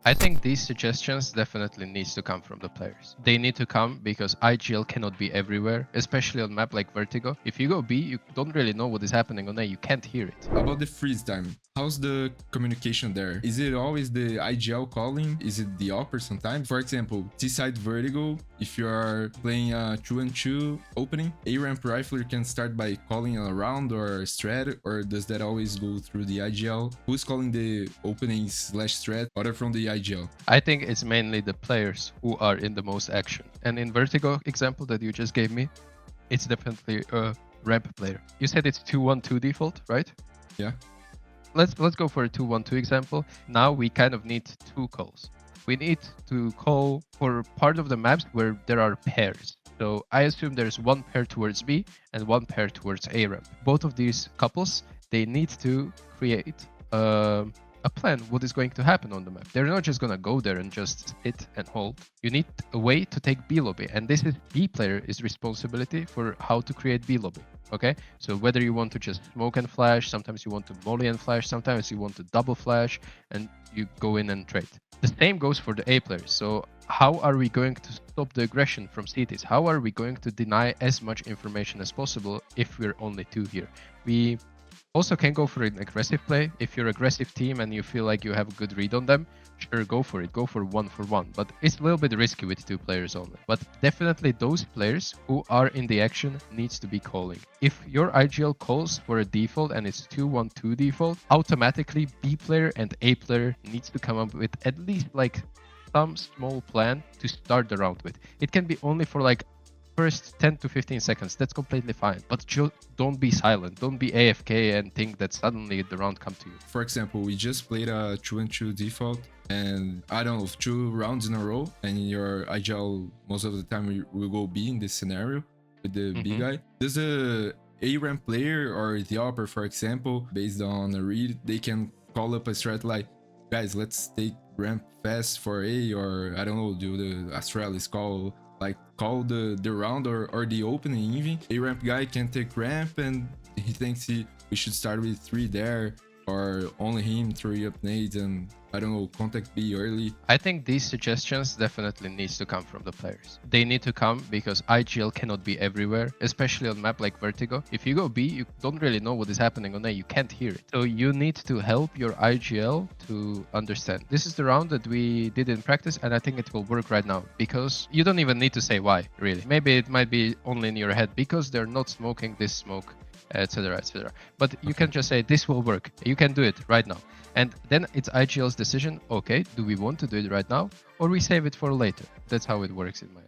I think these suggestions definitely needs to come from the players. They need to come because IGL cannot be everywhere, especially on map like Vertigo. If you go B, you don't really know what is happening on A, you can't hear it. About the freeze time, how's the communication there? Is it always the IGL calling? Is it the opper sometimes? For example, T-side Vertigo, if you are playing a 2-on-2 opening, A-ramp rifler can start by calling a round or a strat, or does that always go through the IGL? Who's calling the opening / strat other from the IGL? I think it's mainly the players who are in the most action. And in Vertigo example that you just gave me, it's definitely a ramp player. You said it's 2-1-2 default, right? Yeah. Let's go for a 2-1-2 example. Now we kind of need two calls. We need to call for part of the maps where there are pairs. So I assume there's one pair towards B and one pair towards A ramp. Both of these couples, they need to create a plan what is going to happen on the map. They're not just gonna go there and just sit and hold. You need a way to take B lobby, and this is B player is responsibility for how to create B lobby. Okay, so whether you want to just smoke and flash, sometimes you want to molly and flash, sometimes you want to double flash, and you go in and trade. The same goes for the A players. So how are we going to stop the aggression from CTs? How are we going to deny as much information as possible if we're only two here? We also can go for an aggressive play. If you're aggressive team and you feel like you have a good read on them, sure, go for it. Go for 1-for-1. But it's a little bit risky with two players only. But definitely those players who are in the action needs to be calling. If your IGL calls for a default and it's 2-1-2 default, automatically B player and A player needs to come up with at least like some small plan to start the round with. It can be only for like first 10 to 15 seconds. That's completely fine. But don't be silent. Don't be AFK and think that suddenly the round come to you. For example, we just played a 2-on-2 default, and I don't know, 2 rounds in a row, and your IGL most of the time will go B in this scenario with the B guy. Does a A-ramp player or the opper, for example, based on a read, they can call up a strat like, guys, let's take ramp fast for A, or I don't know, do the Astralis call the round or the opening even. A ramp guy can take ramp and he thinks we should start with 3 there, or only him 3 up nades and I don't know, contact B early. I think these suggestions definitely needs to come from the players. They need to come because IGL cannot be everywhere, especially on map like Vertigo. If you go B, you don't really know what is happening on A, you can't hear it. So you need to help your IGL to understand. This is the round that we did in practice and I think it will work right now because you don't even need to say why, really. Maybe it might be only in your head because they're not smoking this smoke, etc, etc. But you can just say this will work. You can do it right now. And then it's IGL's decision, okay, do we want to do it right now or we save it for later? That's how it works in my